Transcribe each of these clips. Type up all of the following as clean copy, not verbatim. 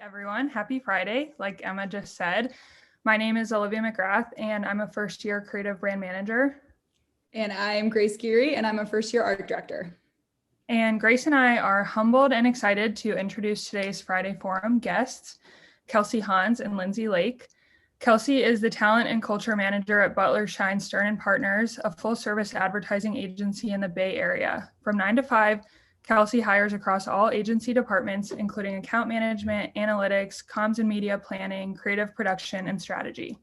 Everyone. Happy Friday. Like Emma just said, my name is Olivia McGrath and I'm a first-year creative brand manager. And I'm Grace Geary and I'm a first-year art director. And Grace and I are humbled and excited to introduce today's Friday Forum guests, Kelsey Honz and Lindsay Lake. Kelsey is the talent and culture manager at Butler, Shine, Stern & Partners, a full-service advertising agency in the Bay Area. From 9 to 5, Kelsey hires across all agency departments, including account management, analytics, comms and media planning, creative production, and strategy.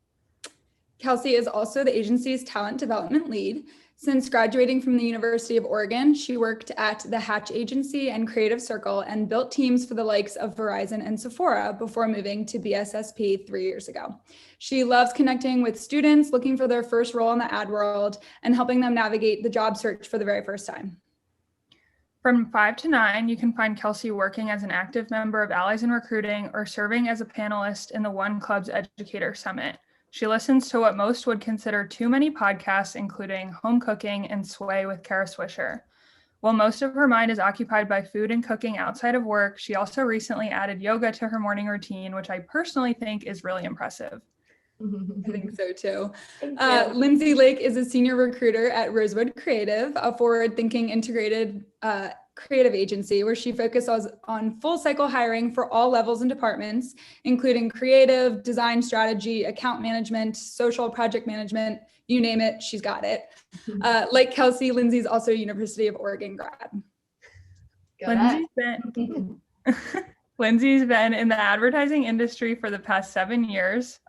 Kelsey is also the agency's talent development lead. Since graduating from the University of Oregon, she worked at the Hatch Agency and Creative Circle and built teams for the likes of Verizon and Sephora before moving to BSSP 3 years ago. She loves connecting with students looking for their first role in the ad world and helping them navigate the job search for the very first time. From 5 to 9, you can find Kelsey working as an active member of Allies in Recruiting or serving as a panelist in the One Club's Educator Summit. She listens to what most would consider too many podcasts, including Home Cooking and Sway with Kara Swisher. While most of her mind is occupied by food and cooking outside of work, she also recently added yoga to her morning routine, which I personally think is really impressive. I think so too. Lindsay Lake is a senior recruiter at ROSEWOOD Creative, a forward-thinking integrated creative agency where she focuses on full cycle hiring for all levels and departments, including creative, design strategy, account management, social project management, you name it, she's got it. Like Kelsey, Lindsay's also a University of Oregon grad. Lindsay's been in the advertising industry for the past 7 years,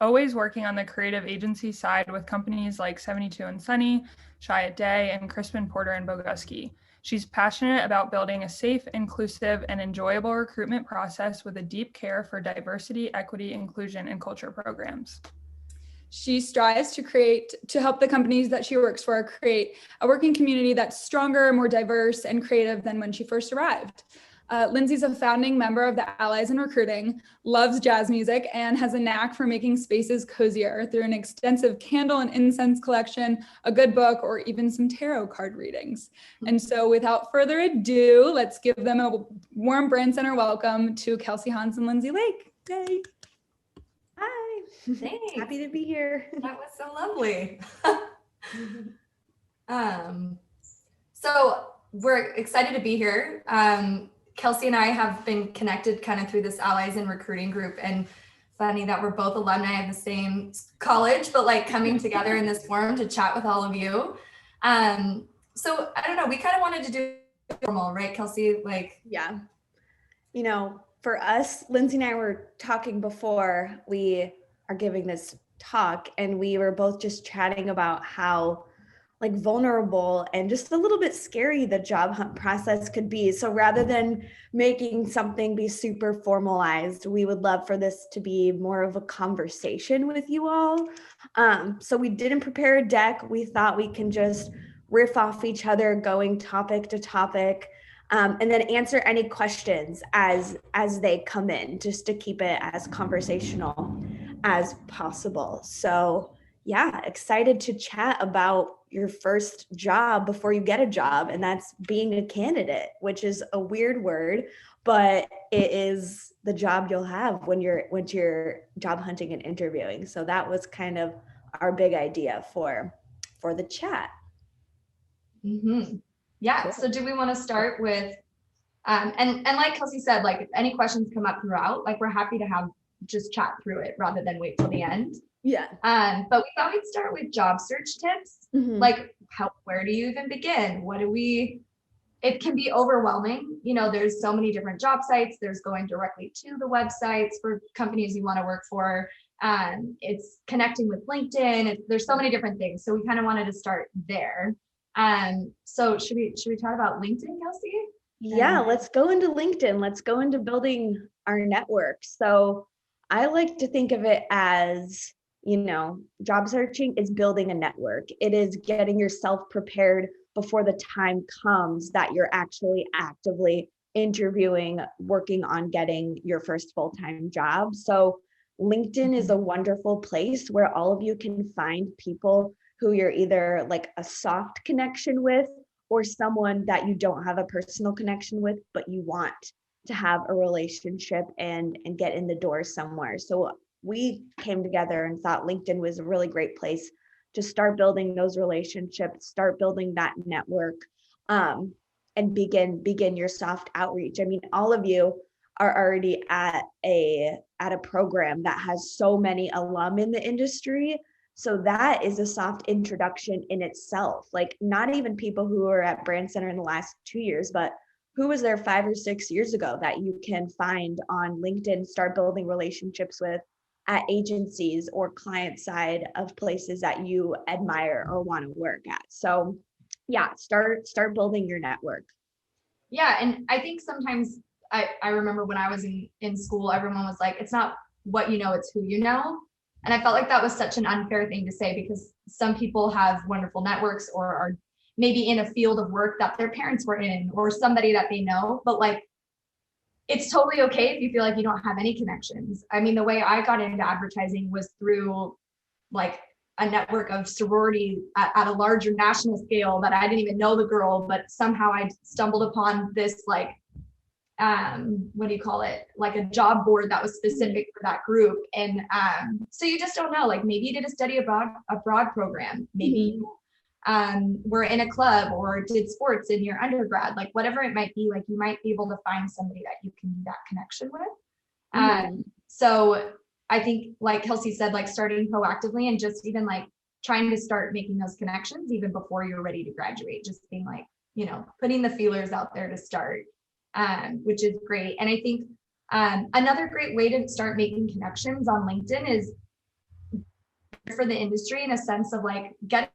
always working on the creative agency side with companies like 72andSunny, Chiat and Crispin Porter Bogusky. She's passionate about building a safe, inclusive, and enjoyable recruitment process with a deep care for diversity, equity, inclusion, and culture programs. She strives to help the companies that she works for create a working community that's stronger, more diverse, and creative than when she first arrived. Lindsay's a founding member of the Allies in Recruiting, loves jazz music, and has a knack for making spaces cozier through an extensive candle and incense collection, a good book, or even some tarot card readings. And so without further ado, let's give them a warm Brandcenter welcome to Kelsey Honz and Lindsay Lake. Yay. Hi. Thanks. Happy to be here. That was so lovely. So we're excited to be here. Kelsey and I have been connected kind of through this Allies in Recruiting group, and funny that we're both alumni of the same college, but like coming together in this forum to chat with all of you. So I don't know, we kind of wanted to do formal, right, Kelsey? Yeah. You know, for us, Lindsay and I were talking before we are giving this talk, and we were both just chatting about how vulnerable and just a little bit scary the job hunt process could be. So rather than making something be super formalized, we would love for this to be more of a conversation with you all. So we didn't prepare a deck. We thought we can just riff off each other, going topic to topic, and then answer any questions as they come in, just to keep it as conversational as possible. So yeah, excited to chat about your first job before you get a job, and that's being a candidate, which is a weird word, but it is the job you'll have when you're job hunting and interviewing. So that was kind of our big idea for the chat. Mm-hmm. Yeah. Cool. So do we want to start with, and like Kelsey said, like if any questions come up throughout, like we're happy to just chat through it rather than wait till the end. Yeah. But we thought we'd start with job search tips. Mm-hmm. Like where do you even begin? It can be overwhelming. You know, there's so many different job sites. There's going directly to the websites for companies you want to work for. It's connecting with LinkedIn. There's so many different things. So we kind of wanted to start there. So should we chat about LinkedIn, Kelsey? Yeah, let's go into LinkedIn. Let's go into building our network. So I like to think of it as, you know, job searching is building a network. It is getting yourself prepared before the time comes that you're actually actively interviewing, working on getting your first full-time job. So LinkedIn is a wonderful place where all of you can find people who you're either like a soft connection with or someone that you don't have a personal connection with, but you want to have a relationship and get in the door somewhere. So we came together and thought LinkedIn was a really great place to start building those relationships, start building that network, and begin your soft outreach. I mean, all of you are already at a program that has so many alum in the industry. So that is a soft introduction in itself. Like, not even people who are at Brandcenter in the last 2 years, but who was there 5 or 6 years ago that you can find on LinkedIn, start building relationships with at agencies or client side of places that you admire or want to work at. So yeah, start building your network. Yeah. And I think sometimes I remember when I was in school, everyone was like, it's not what you know, it's who you know. And I felt like that was such an unfair thing to say, because some people have wonderful networks or are maybe in a field of work that their parents were in or somebody that they know, but like, it's totally okay if you feel like you don't have any connections. I mean, the way I got into advertising was through like a network of sorority at a larger national scale that I didn't even know the girl, but somehow I stumbled upon this like, what do you call it? Like a job board that was specific for that group. And so you just don't know, like maybe you did a study abroad program, maybe you were in a club or did sports in your undergrad, like whatever it might be, like you might be able to find somebody that you can do that connection with. So I think like Kelsey said, like starting proactively and just even like trying to start making those connections even before you're ready to graduate, just being like, you know, putting the feelers out there to start, which is great. And I think another great way to start making connections on LinkedIn is for the industry, in a sense of like get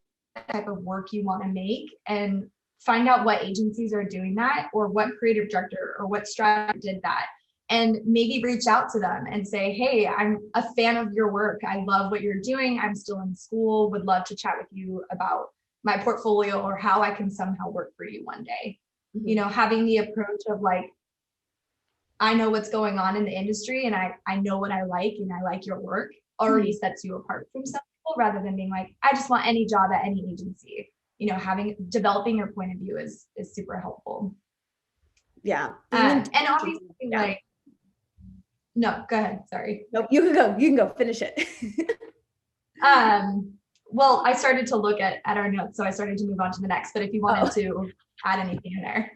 type of work you want to make and find out what agencies are doing that or what creative director or what strategy did that, and maybe reach out to them and say, hey, I'm a fan of your work. I love what you're doing. I'm still in school, would love to chat with you about my portfolio or how I can somehow work for you one day. You know, having the approach of like, I know what's going on in the industry and I know what I like and I like your work already sets you apart from some people, rather than being like, I just want any job at any agency. You know, developing your point of view is super helpful. Yeah. And obviously like, no, go ahead. Sorry. Nope, you can go finish it. Well, I started to look at our notes, so I started to move on to the next, but if you wanted to add anything in there.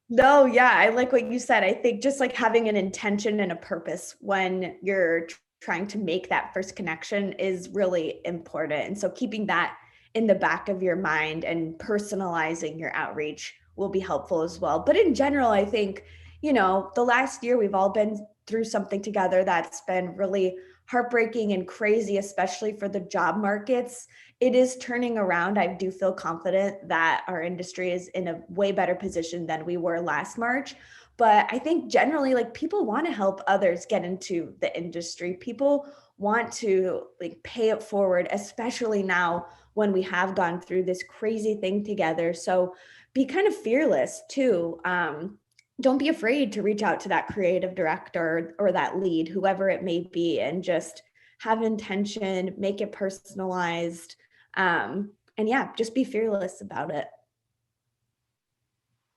No, yeah, I like what you said. I think just like having an intention and a purpose when you're trying to make that first connection is really important. And so keeping that in the back of your mind and personalizing your outreach will be helpful as well. But in general, I think, you know, the last year we've all been through something together that's been really heartbreaking and crazy, especially for the job markets. It is turning around. I do feel confident that our industry is in a way better position than we were last March. But I think generally, like, people want to help others get into the industry. People want to like pay it forward, especially now when we have gone through this crazy thing together. So be kind of fearless too. Don't be afraid to reach out to that creative director or that lead, whoever it may be, and just have intention, make it personalized. And yeah, just be fearless about it.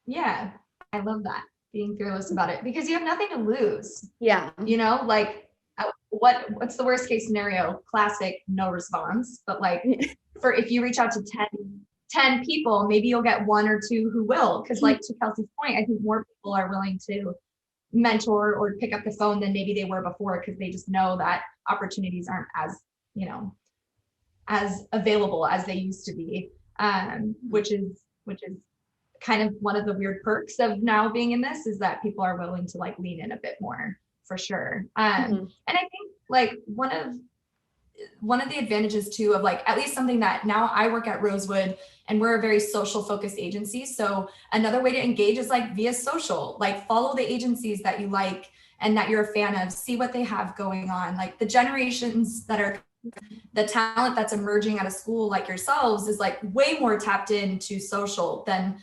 Yeah, I love that. Being fearless about it, because you have nothing to lose. Yeah. You know, like what's the worst case scenario? Classic, no response. But like for if you reach out to 10 people, maybe you'll get 1 or 2 who will. Because like to Kelsey's point, I think more people are willing to mentor or pick up the phone than maybe they were before, because they just know that opportunities aren't as, you know, as available as they used to be, which is kind of one of the weird perks of now being in this, is that people are willing to like lean in a bit more, for sure. And I think like one of the advantages too of like, at least something that now I work at Rosewood and we're a very social focused agency. So another way to engage is like via social, like follow the agencies that you like and that you're a fan of, see what they have going on. Like the generations that are the talent that's emerging out of school like yourselves is like way more tapped into social than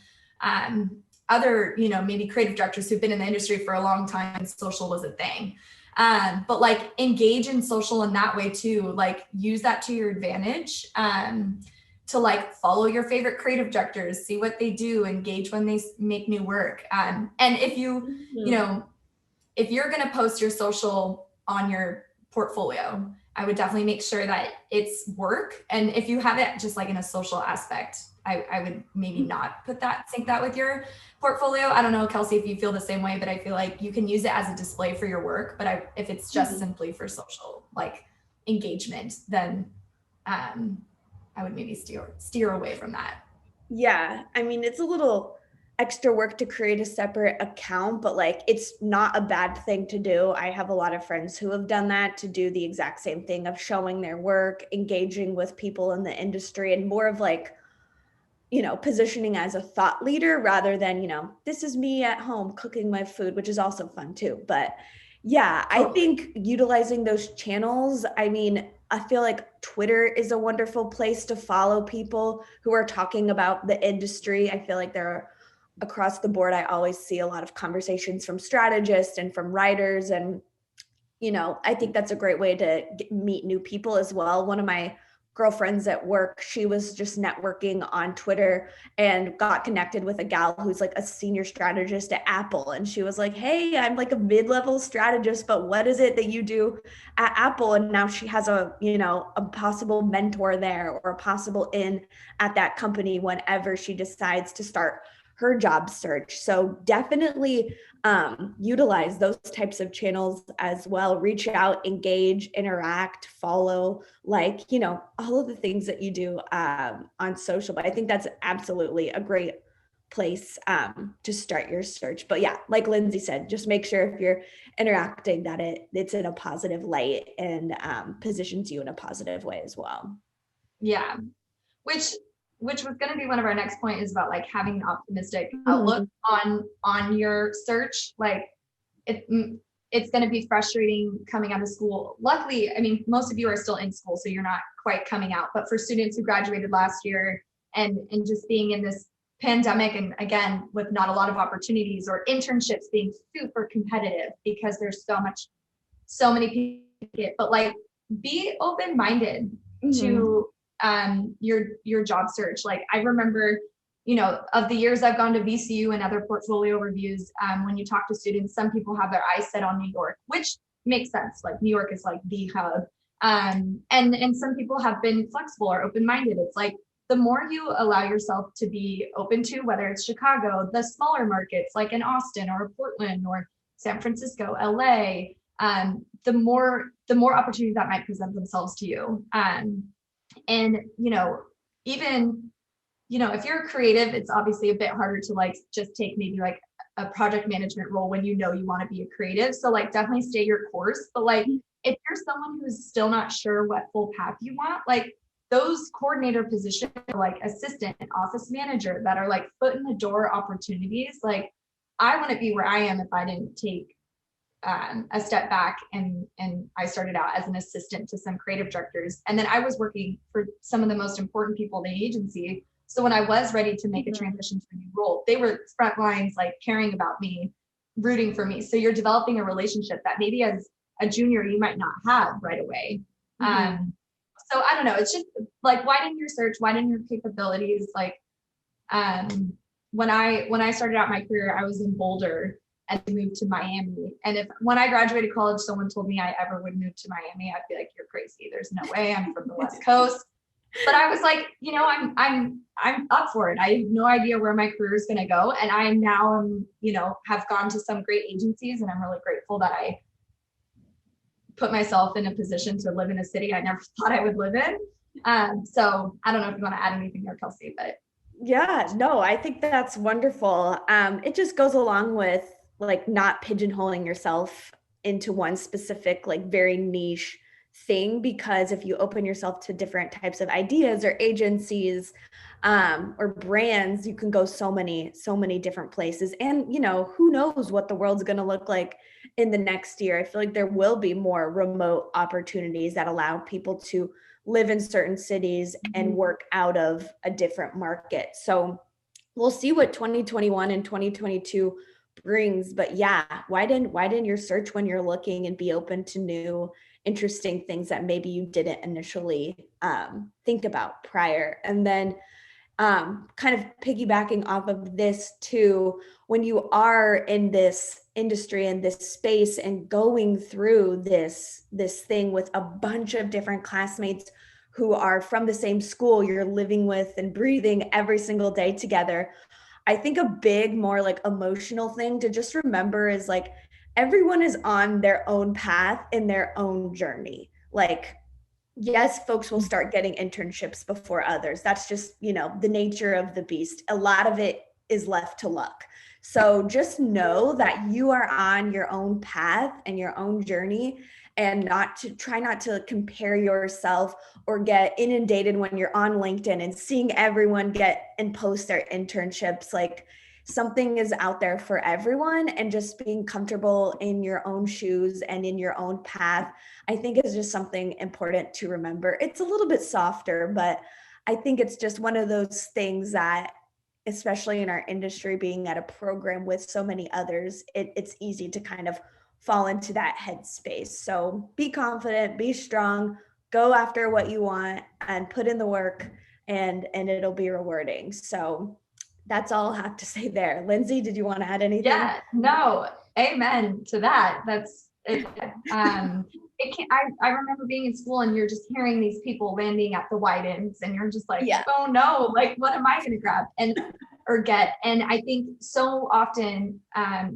other, you know, maybe creative directors who've been in the industry for a long time and social was a thing. But like engage in social in that way too, like use that to your advantage to to like follow your favorite creative directors, see what they do, engage when they make new work. And if you, you know, if you're going to post your social on your portfolio, I would definitely make sure that it's work. And if you have it just like in a social aspect, I would maybe not sync that with your portfolio. I don't know, Kelsey, if you feel the same way, but I feel like you can use it as a display for your work. But if it's just simply for social like engagement, then I would maybe steer away from that. Yeah, I mean, it's a little extra work to create a separate account, but like it's not a bad thing to do. I have a lot of friends who have done that, to do the exact same thing of showing their work, engaging with people in the industry, and more of like, you know, positioning as a thought leader rather than, you know, this is me at home cooking my food, which is also fun too. But yeah, I think utilizing those channels, I mean, I feel like Twitter is a wonderful place to follow people who are talking about the industry. I feel like there are across the board, I always see a lot of conversations from strategists and from writers. And, you know, I think that's a great way to meet new people as well. One of my girlfriends at work, she was just networking on Twitter and got connected with a gal who's like a senior strategist at Apple. And she was like, hey, I'm like a mid-level strategist, but what is it that you do at Apple? And now she has a, you know, a possible mentor there or a possible in at that company whenever she decides to start her job search. So definitely utilize those types of channels as well. Reach out, engage, interact, follow, like, you know, all of the things that you do on social. But I think that's absolutely a great place to start your search. But yeah, like Lindsay said, just make sure if you're interacting that it's in a positive light and positions you in a positive way as well. Yeah, which was going to be one of our next point, is about like having an optimistic outlook on your search. Like it's going to be frustrating coming out of school. Luckily, I mean, most of you are still in school, so you're not quite coming out, but for students who graduated last year and just being in this pandemic, and again, with not a lot of opportunities, or internships being super competitive because there's so many people, but like be open-minded to your job search. Like I remember, you know, of the years I've gone to VCU and other portfolio reviews, when you talk to students, some people have their eyes set on New York, which makes sense. Like New York is like the hub. And some people have been flexible or open-minded. It's like the more you allow yourself to be open to, whether it's Chicago, the smaller markets like in Austin or Portland or San Francisco, LA, the more opportunities that might present themselves to you. And, you know, even, you know, if you're creative, it's obviously a bit harder to like just take maybe like a project management role when you know you want to be a creative. So like definitely stay your course. But like if you're someone who's still not sure what full path you want, like those coordinator positions, like assistant and office manager, that are like foot in the door opportunities, like I wouldn't be where I am if I didn't take a step back and I started out as an assistant to some creative directors. And then I was working for some of the most important people in the agency. So when I was ready to make a transition to a new role, they were front lines, like caring about me, rooting for me. So you're developing a relationship that maybe as a junior, you might not have right away. So I don't know, it's just like widen your search, widen your capabilities. Like when I started out my career, I was in Boulder and moved to Miami. And if when I graduated college, someone told me I ever would move to Miami, I'd be like, you're crazy. There's no way. I'm from the West Coast. But I was like, you know, I'm up for it. I have no idea where my career is going to go. And I now you know, have gone to some great agencies, and I'm really grateful that I put myself in a position to live in a city I never thought I would live in. So I don't know if you want to add anything there, Kelsey, but. Yeah, no, I think that's wonderful. It just goes along with like not pigeonholing yourself into one specific, like very niche thing, because if you open yourself to different types of ideas or agencies or brands, you can go so many different places. And, you know, who knows what the world's going to look like in the next year. I feel like there will be more remote opportunities that allow people to live in certain cities and work out of a different market. So we'll see what 2021 and 2022 brings. But yeah, widen your search when you're looking, and be open to new, interesting things that maybe you didn't initially think about prior. And then kind of piggybacking off of this too, when you are in this industry and this space and going through this thing with a bunch of different classmates who are from the same school you're living with and breathing every single day together, I think a big, more like emotional thing to just remember is like everyone is on their own path in their own journey. Like, yes, folks will start getting internships before others. That's just, the nature of the beast. A lot of it is left to luck. So just know that you are on your own path and your own journey, and try not to compare yourself or get inundated when you're on LinkedIn and seeing everyone get and post their internships. Like, something is out there for everyone, and just being comfortable in your own shoes and in your own path, I think is just something important to remember. It's a little bit softer, but I think it's just one of those things that, especially in our industry, being at a program with so many others, it's easy to kind of fall into that headspace. So be confident, be strong, go after what you want and put in the work, and it'll be rewarding. So that's all I'll have to say there. Lindsay, did you want to add anything? Yeah, no, amen to that. That's it. I remember being in school and you're just hearing these people landing at the wide ends and you're just like, oh no, like what am I going to grab or get? And I think so often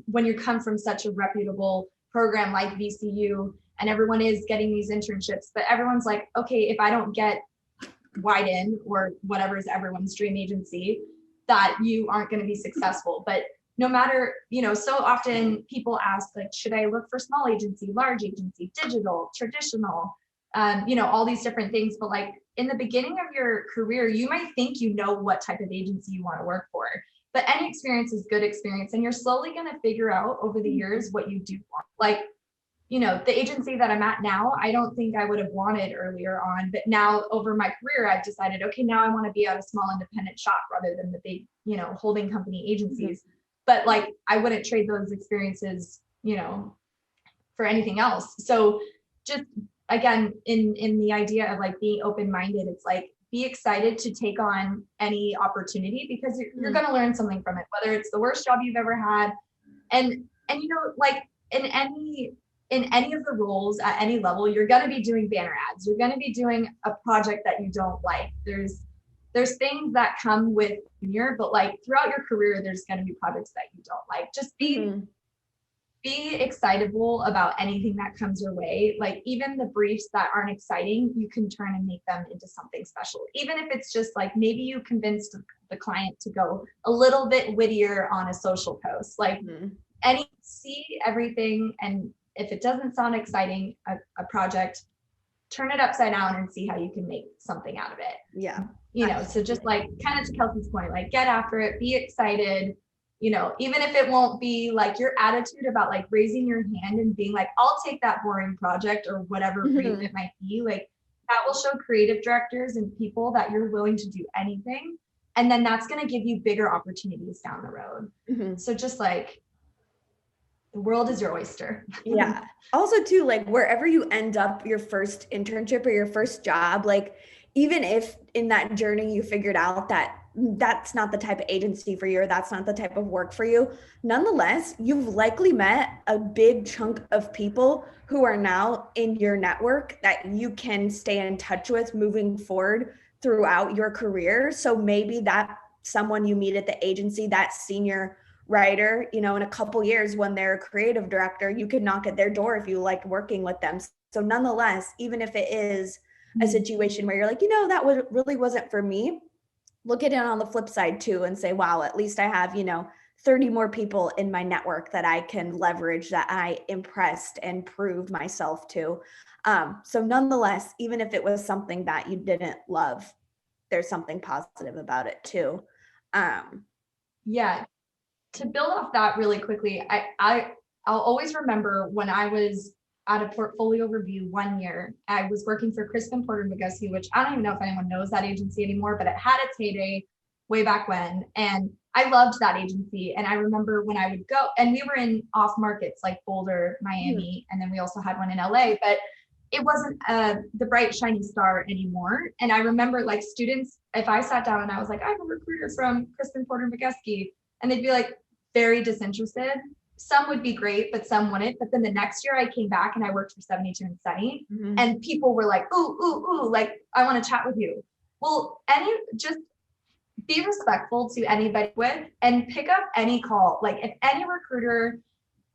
when you come from such a reputable program like VCU and everyone is getting these internships, but everyone's like, okay, if I don't get Widen or whatever is everyone's dream agency, that you aren't going to be successful. But no matter, so often people ask, like, should I look for small agency, large agency, digital, traditional, all these different things. But like in the beginning of your career, you might think what type of agency you want to work for, but any experience is good experience. And you're slowly going to figure out over the years what you do want. Like, the agency that I'm at now, I don't think I would have wanted earlier on, but now over my career, I've decided, okay, now I want to be at a small independent shop rather than the big, holding company agencies. Mm-hmm. But like, I wouldn't trade those experiences, for anything else. So just again, in the idea of like being open-minded, it's like, be excited to take on any opportunity because you're going to learn something from it, whether it's the worst job you've ever had. And like in any of the roles at any level, you're going to be doing banner ads. You're going to be doing a project that you don't like. There's things that come with tenure, but like throughout your career, there's going to be projects that you don't like. Just be excitable about anything that comes your way. Like even the briefs that aren't exciting, you can turn and make them into something special. Even if it's just like, maybe you convinced the client to go a little bit wittier on a social post, like see everything. And if it doesn't sound exciting, a project, turn it upside down and see how you can make something out of it. Yeah. So just like kind of to Kelsey's point, like get after it, be excited, even if it won't be like your attitude about like raising your hand and being like, I'll take that boring project or whatever brief it might be, like that will show creative directors and people that you're willing to do anything. And then that's going to give you bigger opportunities down the road. Mm-hmm. So just like, the world is your oyster. Yeah. Also too, like wherever you end up your first internship or your first job, like even if in that journey you figured out that that's not the type of agency for you or that's not the type of work for you, nonetheless, you've likely met a big chunk of people who are now in your network that you can stay in touch with moving forward throughout your career. So maybe that someone you meet at the agency, that senior writer, in a couple years when they're a creative director, you could knock at their door if you like working with them. So nonetheless, even if it is a situation where you're like, that really wasn't for me, look at it on the flip side too and say, wow, at least I have, 30 more people in my network that I can leverage, that I impressed and proved myself to. So nonetheless, even if it was something that you didn't love, there's something positive about it too. Yeah. To build off that really quickly, I'll always remember when I was at a portfolio review one year, I was working for Crispin Porter Bogusky, which I don't even know if anyone knows that agency anymore, but it had its heyday way back when. And I loved that agency. And I remember when I would go, and we were in off markets like Boulder, Miami, and then we also had one in LA. But it wasn't the bright shiny star anymore. And I remember like students, if I sat down and I was like, I'm a recruiter from Crispin Porter Bogusky, and they'd be like very disinterested. Some would be great, but some wouldn't. But then the next year I came back and I worked for 72 and Sunny, and people were like, ooh, like, I want to chat with you. Well, just be respectful to anybody with and pick up any call. Like if any recruiter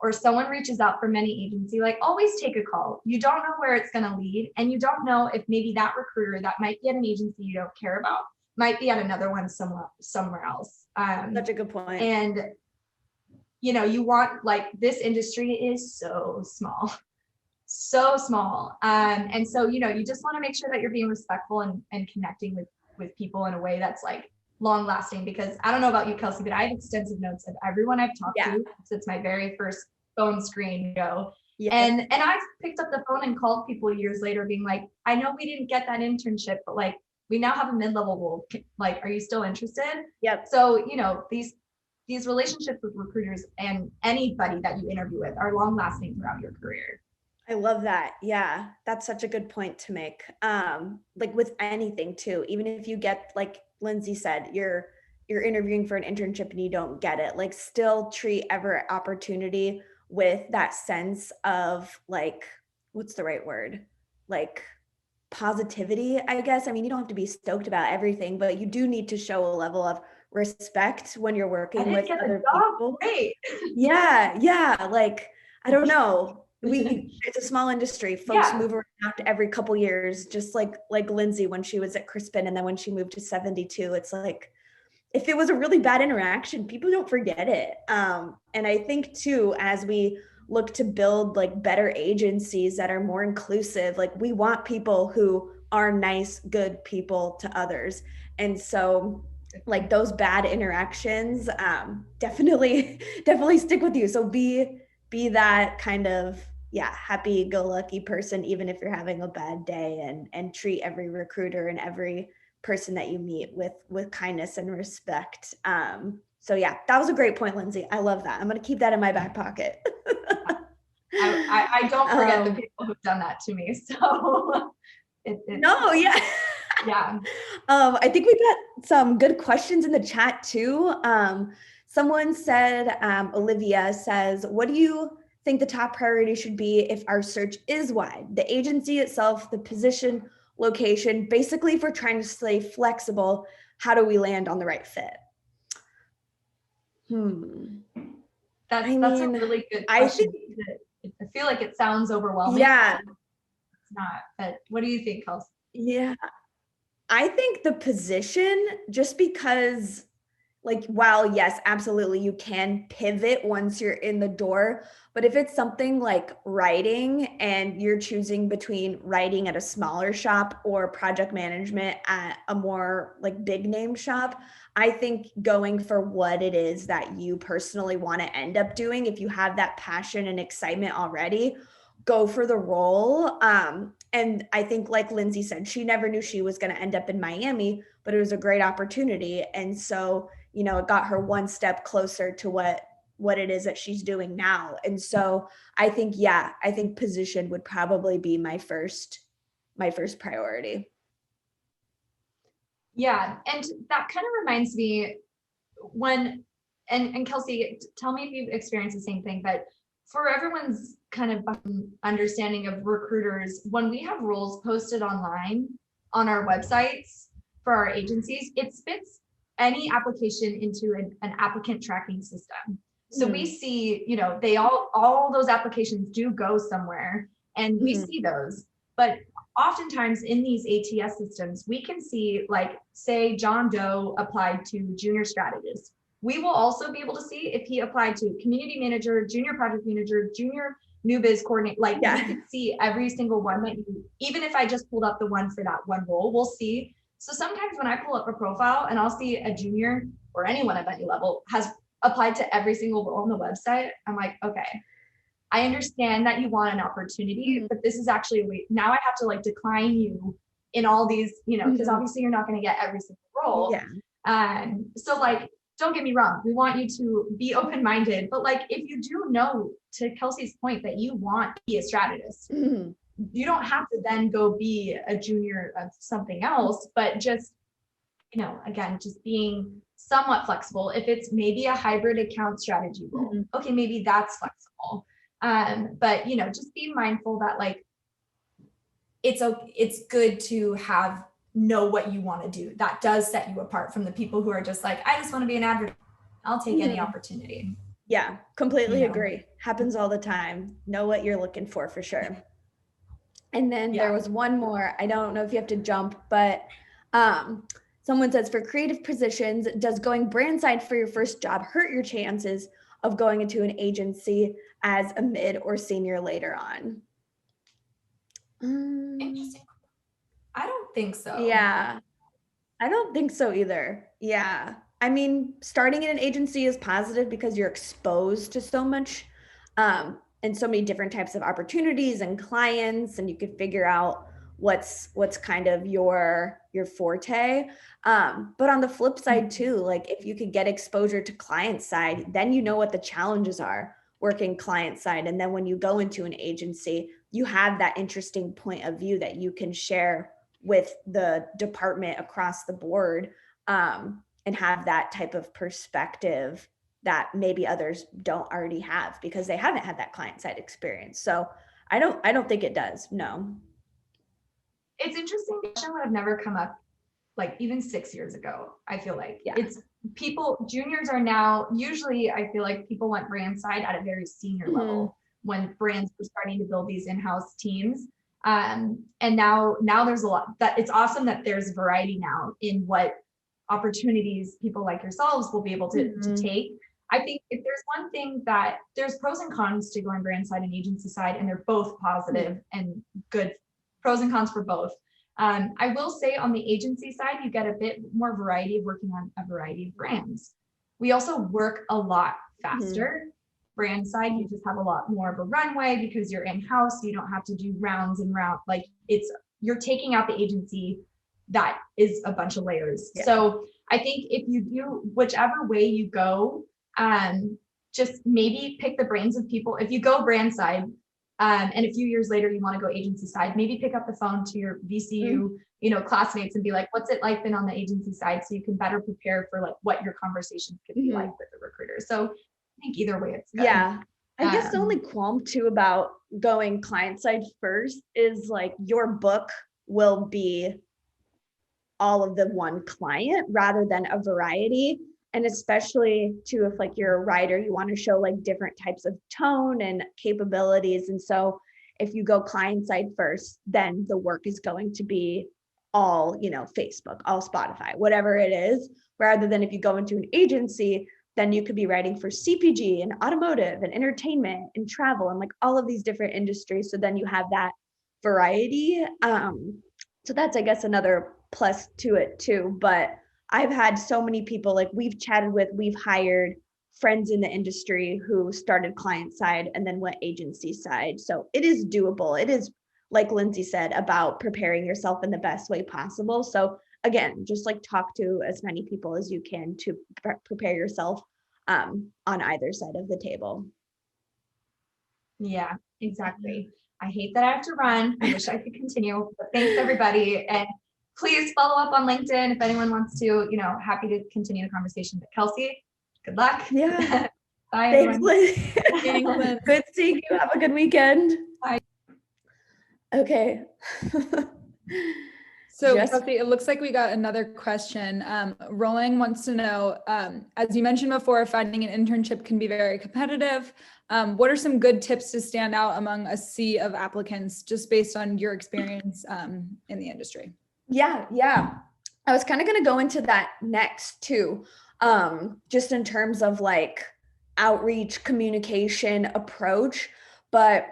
or someone reaches out from any agency, like always take a call. You don't know where it's going to lead. And you don't know if maybe that recruiter that might be at an agency you don't care about might be at another one somewhere else. Such a good point. And, you know, you want, like, this industry is so small. And so, you know, you just want to make sure that you're being respectful and connecting with people in a way that's like long lasting, because I don't know about you, Kelsey, but I have extensive notes of everyone I've talked to since my very first phone screen, you know. And I've picked up the phone and called people years later being like, I know we didn't get that internship, but like, we now have a mid-level role. Like, are you still interested? Yep. So, you know, these relationships with recruiters and anybody that you interview with are long lasting throughout your career. I love that. Yeah, that's such a good point to make. Like with anything too, even if you get, like Lindsay said, you're interviewing for an internship and you don't get it, like still treat every opportunity with that sense of like, what's the right word? Like positivity, I guess. I mean, you don't have to be stoked about everything, but you do need to show a level of respect when you're working with other people. Great. Yeah. Like, I don't know. It's a small industry. Folks move around after every couple years, just like Lindsay when she was at Crispin, and then when she moved to 72, it's like, if it was a really bad interaction, people don't forget it. And I think too, as we look to build like better agencies that are more inclusive, like we want people who are nice, good people to others. And so like those bad interactions, definitely stick with you. So be that kind of, happy-go-lucky person, even if you're having a bad day, and treat every recruiter and every person that you meet with kindness and respect. So yeah, that was a great point, Lindsay. I love that. I'm going to keep that in my back pocket. I don't forget the people who've done that to me. So yeah. I think we got some good questions in the chat too. Someone said, Olivia says, what do you think the top priority should be if our search is wide? The agency itself, the position, location, basically if we're trying to stay flexible, how do we land on the right fit? That's a really good question. I feel like it sounds overwhelming. Yeah. It's not, but what do you think, Kelsey? Yeah. I think the position, just because like, while yes, absolutely, you can pivot once you're in the door, but if it's something like writing and you're choosing between writing at a smaller shop or project management at a more like big name shop, I think going for what it is that you personally want to end up doing, if you have that passion and excitement already, go for the role. And I think like Lindsay said, she never knew she was going to end up in Miami, but it was a great opportunity. And so, you know, it got her one step closer to what it is that she's doing now. And so I think position would probably be my first priority. Yeah. And that kind of reminds me and Kelsey, tell me if you've experienced the same thing, but for everyone's kind of understanding of recruiters, when we have roles posted online on our websites for our agencies, it spits any application into an applicant tracking system. So we see, you know, they all those applications do go somewhere, and we see those. But oftentimes in these ATS systems, we can see, like, say John Doe applied to junior strategist. We will also be able to see if he applied to community manager, junior project manager, junior new biz coordinator. Like, we can see every single one that even if I just pulled up the one for that one role, we'll see. So sometimes when I pull up a profile and I'll see a junior or anyone at any level has applied to every single role on the website, I'm like, okay, I understand that you want an opportunity, but this is actually a way. Now I have to like decline you in all these, you know, because obviously you're not going to get every single role. So like, don't get me wrong, we want you to be open-minded, but like, if you do know, to Kelsey's point, that you want to be a strategist, you don't have to then go be a junior of something else, but just, again, just being somewhat flexible. If it's maybe a hybrid account strategy role, okay, maybe that's flexible. But just be mindful that like, it's good to know what you want to do. That does set you apart from the people who are just like, I just want to be an advocate. I'll take any opportunity. Yeah, completely agree. Happens all the time. Know what you're looking for sure. And then there was one more. I don't know if you have to jump, but someone says, for creative positions, does going brand side for your first job hurt your chances of going into an agency as a mid or senior later on? Interesting. I don't think so. Yeah, I don't think so either. Yeah. I mean, starting in an agency is positive because you're exposed to so much and so many different types of opportunities and clients, and you could figure out what's kind of your forte. But on the flip side too, like if you could get exposure to client side, then you know what the challenges are working client side. And then when you go into an agency, you have that interesting point of view that you can share with the department across the board, and have that type of perspective that maybe others don't already have because they haven't had that client side experience. So I don't think it does. No. It's interesting. Question would have never come up like even 6 years ago. I feel like it's people, juniors are now, usually I feel like people went brand side at a very senior level when brands were starting to build these in-house teams. And now there's a lot that it's awesome that there's variety now in what opportunities people like yourselves will be able to take. I think if there's one thing that there's pros and cons to going brand side and agency side, and they're both positive and good pros and cons for both. I will say on the agency side, you get a bit more variety working on a variety of brands. We also work a lot faster. Brand side, you just have a lot more of a runway because you're in-house. So you don't have to do rounds and rounds. Like you're taking out the agency that is a bunch of layers. So I think if you do whichever way you go, just maybe pick the brains of people. If you go brand side, and a few years later you want to go agency side, maybe pick up the phone to your VCU, classmates and be like, what's it like been on the agency side? So you can better prepare for like what your conversations could be like with the recruiter. So I think either way it's good. Yeah. I guess the only qualm too about going client side first is like your book will be all of the one client rather than a variety. And especially too, if like you're a writer, you want to show like different types of tone and capabilities. And so if you go client side first, then the work is going to be all, Facebook, all Spotify, whatever it is, rather than if you go into an agency, then you could be writing for CPG and automotive and entertainment and travel and like all of these different industries. So then you have that variety. So that's, I guess, another plus to it too. But I've had so many people like we've hired friends in the industry who started client side and then went agency side. So it is doable. It is, like Lindsay said, about preparing yourself in the best way possible. So again, just like talk to as many people as you can to prepare yourself on either side of the table. Yeah, exactly. I hate that I have to run. I wish I could continue, but thanks everybody. And please follow up on LinkedIn if anyone wants to, happy to continue the conversation. But Kelsey, good luck. Yeah. Bye, Thanks, everyone. Lynn. Good seeing you. Have a good weekend. Bye. Okay. So Kelsey, it looks like we got another question. Rolling wants to know, as you mentioned before, finding an internship can be very competitive. What are some good tips to stand out among a sea of applicants, just based on your experience in the industry? Yeah. I was kind of going to go into that next too, just in terms of like outreach, communication, approach. But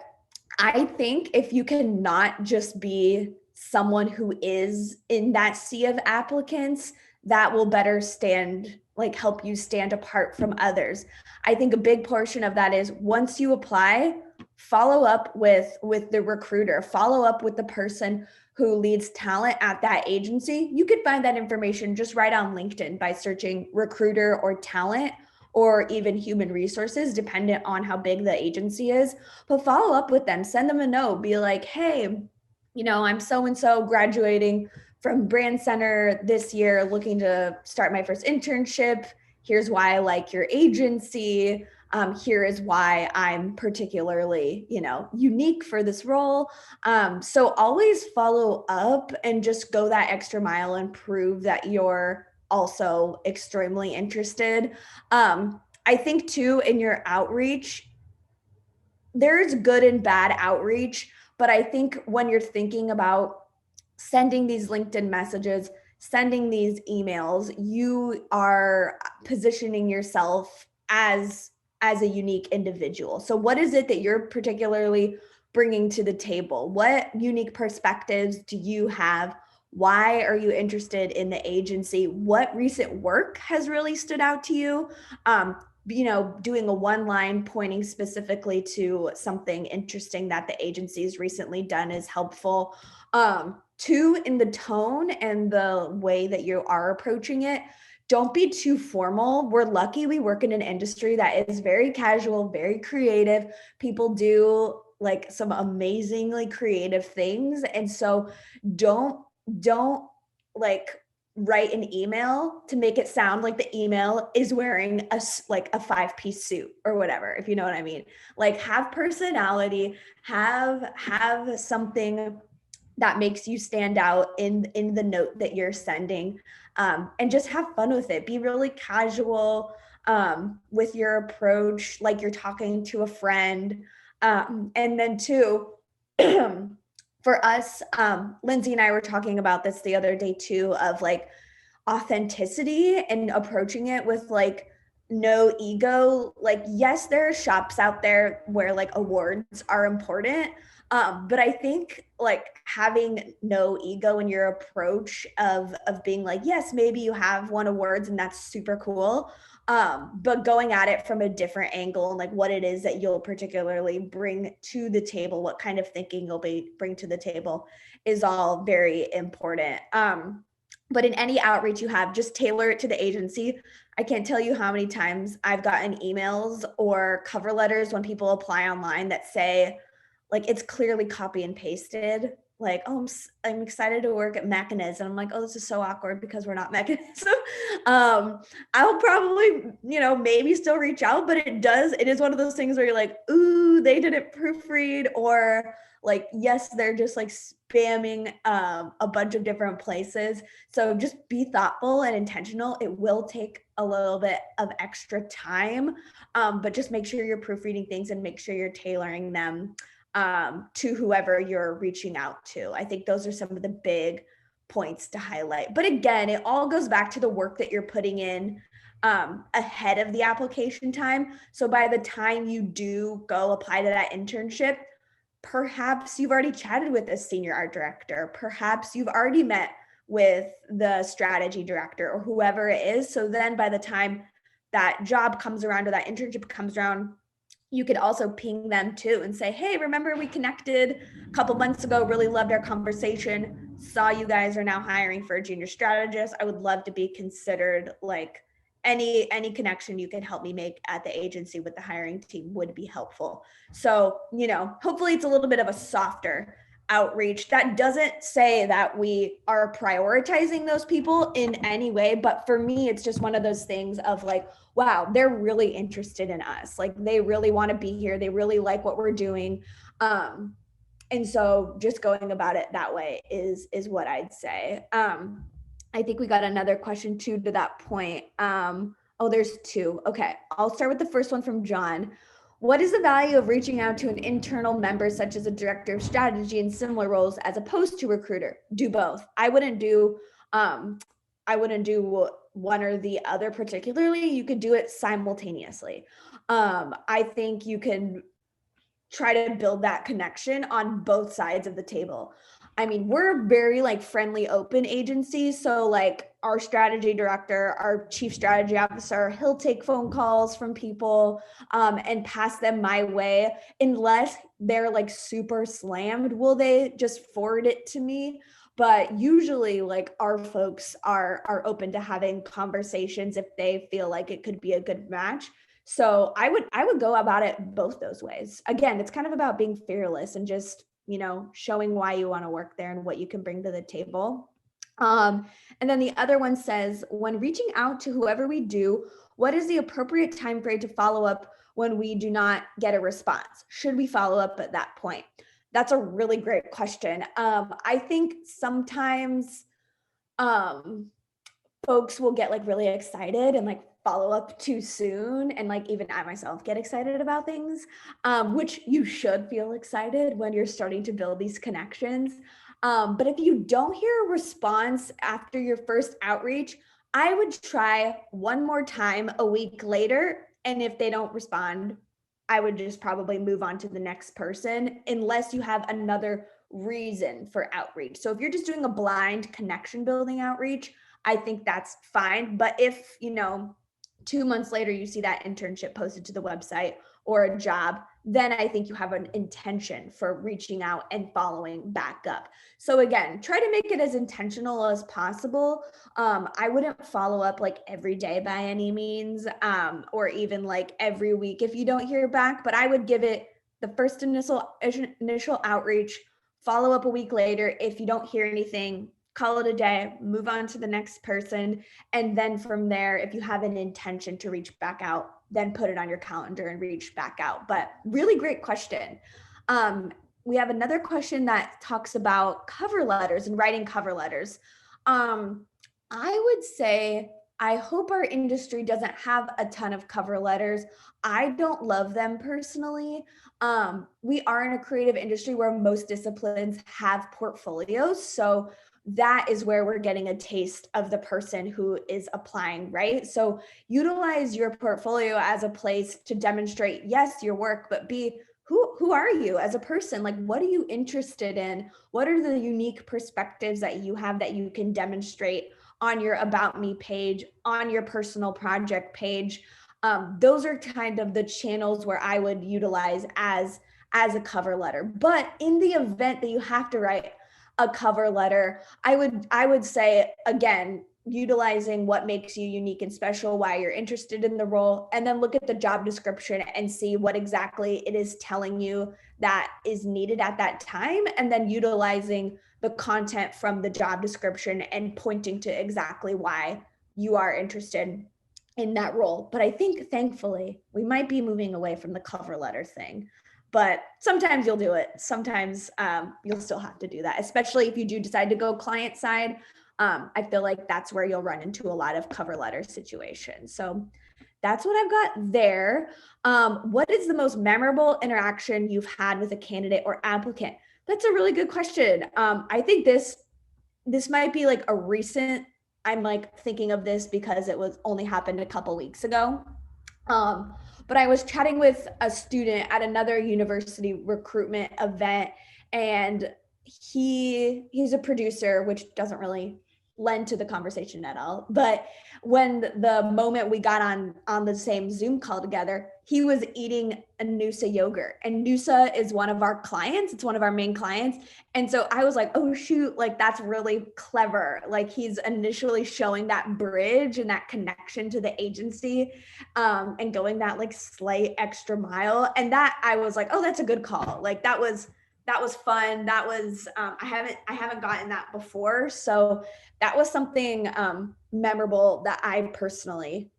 I think if you can not just be someone who is in that sea of applicants, that will better help you stand apart from others. I think a big portion of that is once you apply, follow up with the recruiter, follow up with the person who leads talent at that agency. You could find that information just right on LinkedIn by searching recruiter or talent or even human resources, dependent on how big the agency is. But follow up with them, send them a note, be like, hey, I'm so-and-so graduating from Brandcenter this year, looking to start my first internship. Here's why I like your agency. Here is why I'm particularly, unique for this role. So always follow up and just go that extra mile and prove that you're also extremely interested. I think too, in your outreach, there's good and bad outreach, but I think when you're thinking about sending these LinkedIn messages, sending these emails, you are positioning yourself as a unique individual. So what is it that you're particularly bringing to the table? What unique perspectives do you have? Why are you interested in the agency? What recent work has really stood out to you? Doing a one line pointing specifically to something interesting that the agency's recently done is helpful. Two, in the tone and the way that you are approaching it, don't be too formal. We're lucky we work in an industry that is very casual, very creative. People do like some amazingly creative things. And so don't like write an email to make it sound like the email is wearing a 5-piece suit or whatever, if you know what I mean. Like, have personality, have something that makes you stand out in the note that you're sending, and just have fun with it. Be really casual with your approach, like you're talking to a friend. And then two, for us, Lindsay and I were talking about this the other day too, of like authenticity and approaching it with like no ego. Like, yes, there are shops out there where like awards are important. But I think like having no ego in your approach of being like, yes, maybe you have won awards and that's super cool. But going at it from a different angle and like what it is that you'll particularly bring to the table, what kind of thinking you'll bring to the table is all very important. But in any outreach you have, just tailor it to the agency. I can't tell you how many times I've gotten emails or cover letters when people apply online that say, like, it's clearly copy and pasted. Like, oh, I'm excited to work at Mechanism. I'm like, oh, this is so awkward because we're not Mechanism. I'll probably, maybe still reach out, but it is one of those things where you're like, ooh, they didn't proofread, or like, yes, they're just like spamming a bunch of different places. So just be thoughtful and intentional. It will take a little bit of extra time, but just make sure you're proofreading things and make sure you're tailoring them to whoever you're reaching out to. I think those are some of the big points to highlight. But again, it all goes back to the work that you're putting in ahead of the application time. So by the time you do go apply to that internship, perhaps you've already chatted with a senior art director. Perhaps you've already met with the strategy director or whoever it is. So then by the time that job comes around or that internship comes around, you could also ping them too and say, hey, remember we connected a couple months ago, really loved our conversation, saw you guys are now hiring for a junior strategist. I would love to be considered. Like, any connection you can help me make at the agency with the hiring team would be helpful. So, hopefully it's a little bit of a softer outreach. That doesn't say that we are prioritizing those people in any way, but for me, it's just one of those things of like, wow, they're really interested in us. Like, they really want to be here. They really like what we're doing. And so just going about it that way is what I'd say. I think we got another question too to that point. There's two. Okay, I'll start with the first one from John. What is the value of reaching out to an internal member, such as a director of strategy in similar roles, as opposed to recruiter? Do both. I wouldn't do one or the other particularly. You could do it simultaneously. I think you can try to build that connection on both sides of the table. I mean, we're very like friendly, open agency. So like, our strategy director, our chief strategy officer, he'll take phone calls from people and pass them my way. Unless they're like super slammed, will they just forward it to me? But usually like our folks are open to having conversations if they feel like it could be a good match. So I would go about it both those ways. Again, it's kind of about being fearless and just, you know, showing why you want to work there and what you can bring to the table. And then the other one says, when reaching out to whoever we do, what is the appropriate time frame to follow up when we do not get a response? Should we follow up at that point? That's a really great question. I think sometimes folks will get like really excited and like follow up too soon. And like even I myself get excited about things, which you should feel excited when you're starting to build these connections. But if you don't hear a response after your first outreach, I would try one more time a week later. And if they don't respond, I would just probably move on to the next person unless you have another reason for outreach. So if you're just doing a blind connection building outreach, I think that's fine. But if, you know, 2 months later, you see that internship posted to the website or a job, then I think you have an intention for reaching out and following back up. So again, try to make it as intentional as possible. I wouldn't follow up like every day by any means, or even like every week if you don't hear back, but I would give it the first initial outreach, follow up a week later. If you don't hear anything, call it a day, move on to the next person. And then from there, if you have an intention to reach back out, then put it on your calendar and reach back out. But really great question. We have another question that talks about cover letters and writing cover letters. I would say, I hope our industry doesn't have a ton of cover letters. I don't love them personally. We are in a creative industry where most disciplines have portfolios. So that is where we're getting a taste of the person who is applying, right? So utilize your portfolio as a place to demonstrate, yes, your work, but B, who are you as a person? Like, what are you interested in? What are the unique perspectives that you have that you can demonstrate on your About Me page, on your personal project page? Those are kind of the channels where I would utilize as a cover letter. But in the event that you have to write a cover letter, I would say, again, utilizing what makes you unique and special, why you're interested in the role, and then look at the job description and see what exactly it is telling you that is needed at that time, and then utilizing the content from the job description and pointing to exactly why you are interested in that role. But I think thankfully we might be moving away from the cover letter thing. But sometimes you'll do it. Sometimes you'll still have to do that, especially if you do decide to go client side. I feel like that's where you'll run into a lot of cover letter situations. So that's what I've got there. What is the most memorable interaction you've had with a candidate or applicant? That's a really good question. I think this might be like a recent, I'm like thinking of this because it was only happened a couple weeks ago. But I was chatting with a student at another university recruitment event, and he's a producer, which doesn't really lend to the conversation at all. But when the moment we got on the same Zoom call together, he was eating a Noosa yogurt, and Noosa is one of our clients. It's one of our main clients. And so I was like, oh shoot, like that's really clever. Like he's initially showing that bridge and that connection to the agency, and going that like slight extra mile. And that I was like, oh, that's a good call. Like that was fun. That was, I haven't gotten that before. So that was something memorable that I personally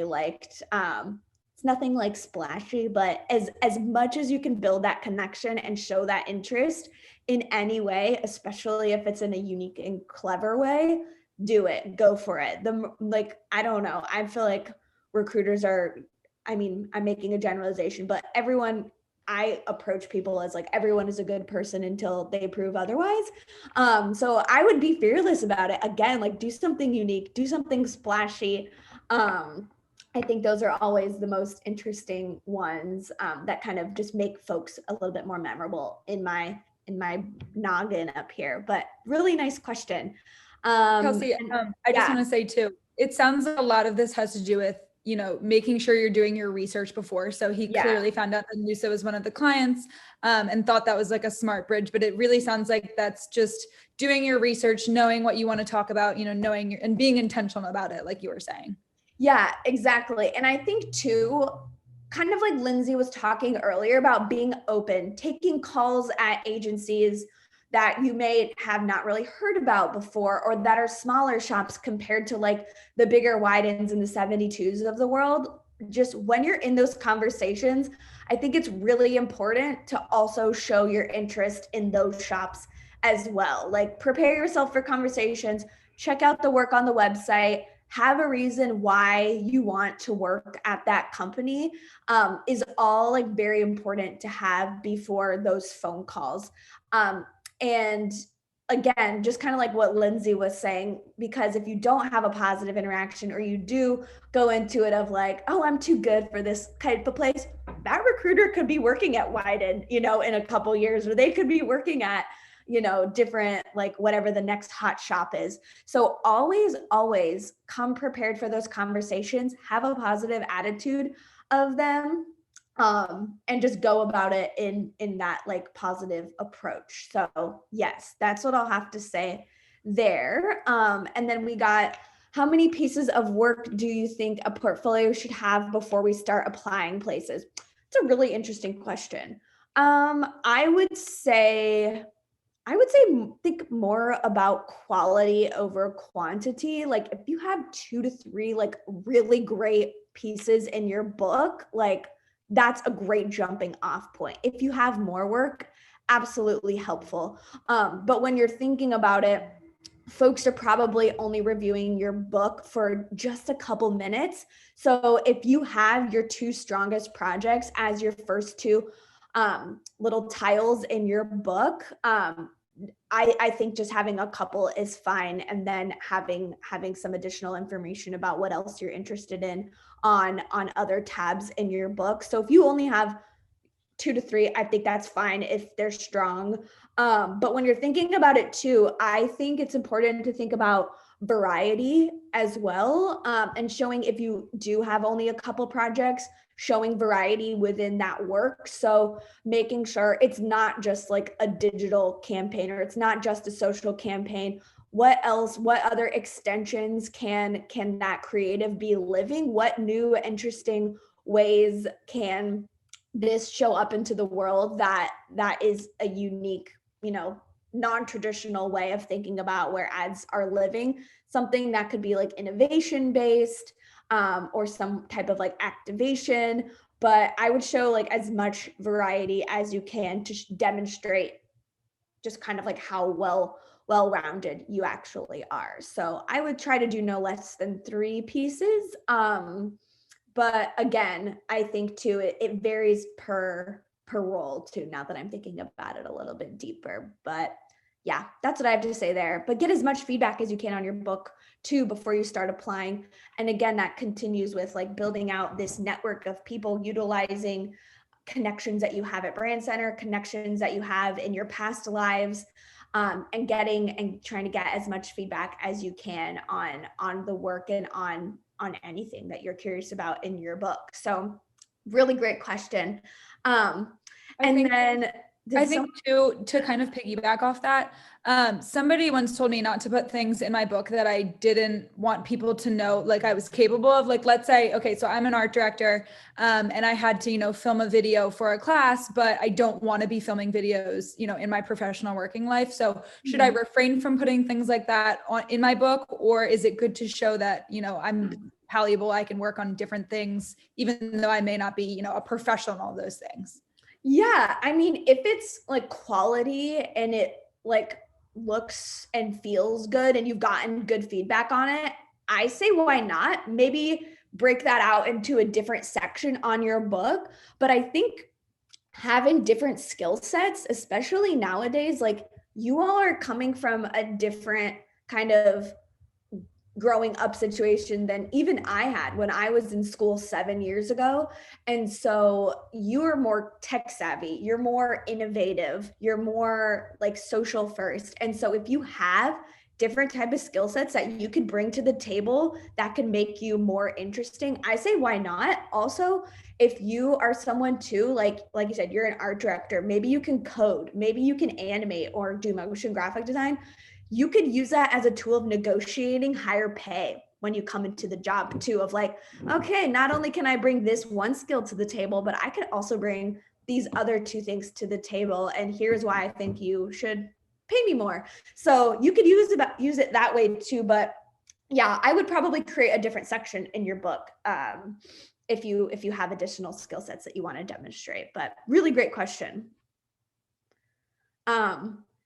liked. It's nothing like splashy, but as much as you can build that connection and show that interest in any way, especially if it's in a unique and clever way, do it, go for it. I don't know. I feel like recruiters are, I mean, I'm making a generalization, but I approach people as like everyone is a good person until they prove otherwise. So I would be fearless about it. Again, like do something unique, do something splashy. I think those are always the most interesting ones, that kind of just make folks a little bit more memorable in my noggin up here. But really nice question. Kelsey, I just want to say too, it sounds like a lot of this has to do with, making sure you're doing your research before. So he clearly found out that Noosa was one of the clients, and thought that was like a smart bridge, but it really sounds like that's just doing your research, knowing what you want to talk about, knowing and being intentional about it, like you were saying. Yeah, exactly. And I think too, kind of like Lindsay was talking earlier about being open, taking calls at agencies that you may have not really heard about before, or that are smaller shops compared to like the bigger Widens and the 72s of the world. Just when you're in those conversations, I think it's really important to also show your interest in those shops as well. Like prepare yourself for conversations, check out the work on the website, have a reason why you want to work at that company, is all like very important to have before those phone calls. And again, just kind of like what Lindsay was saying, because if you don't have a positive interaction, or you do go into it of like, oh, I'm too good for this type of place, that recruiter could be working at Widen, in a couple years, or they could be working at, different, like whatever the next hot shop is. So always come prepared for those conversations, have a positive attitude of them, and just go about it in that like positive approach. So yes, that's what I'll have to say there. And then we got, how many pieces of work do you think a portfolio should have before we start applying places? It's a really interesting question. I would say think more about quality over quantity. Like if you have 2 to 3 like really great pieces in your book, like that's a great jumping off point. If you have more work, absolutely helpful. But when you're thinking about it, folks are probably only reviewing your book for just a couple minutes. So if you have your 2 strongest projects as your first 2 little tiles in your book, I think just having a couple is fine, and then having some additional information about what else you're interested in on other tabs in your book. So if you only have 2 to 3, I think that's fine if they're strong. But when you're thinking about it too, I think it's important to think about variety as well, and showing, if you do have only a couple projects, showing variety within that work. So making sure it's not just like a digital campaign, or it's not just a social campaign. What other extensions can that creative be living? What new interesting ways can this show up into the world that is a unique, non-traditional way of thinking about where ads are living? Something that could be like innovation based, or some type of like activation. But I would show like as much variety as you can to demonstrate just kind of like how well-rounded you actually are. So I would try to do no less than 3 pieces. But again, I think too, it varies per role too, now that I'm thinking about it a little bit deeper. But yeah, that's what I have to say there. But get as much feedback as you can on your book too before you start applying. And again, that continues with like building out this network of people, utilizing connections that you have at Brandcenter, connections that you have in your past lives, and trying to get as much feedback as you can on the work and on anything that you're curious about in your book. So really great question. I think too, to kind of piggyback off that, somebody once told me not to put things in my book that I didn't want people to know, like I was capable of. Like, let's say, okay, so I'm an art director, and I had to, film a video for a class, but I don't want to be filming videos, in my professional working life. So should I refrain from putting things like that in my book, or is it good to show that, I'm malleable, I can work on different things, even though I may not be, a professional in all those things? Yeah, I mean, if it's like quality and it like looks and feels good and you've gotten good feedback on it, I say why not? Maybe break that out into a different section on your book. But I think having different skill sets, especially nowadays, like you all are coming from a different kind of growing up situation than even I had when I was in school 7 years ago. And so you're more tech savvy, you're more innovative, you're more like social first. And so if you have different type of skill sets that you could bring to the table that can make you more interesting, I say, why not? Also, if you are someone too, like you said, you're an art director, maybe you can code, maybe you can animate or do motion graphic design. You could use that as a tool of negotiating higher pay when you come into the job too, of like, okay, not only can I bring this one skill to the table, but I could also bring these other two things to the table. And here's why I think you should pay me more. So you could use it that way too. But yeah, I would probably create a different section in your book if you have additional skill sets that you want to demonstrate. But really great question.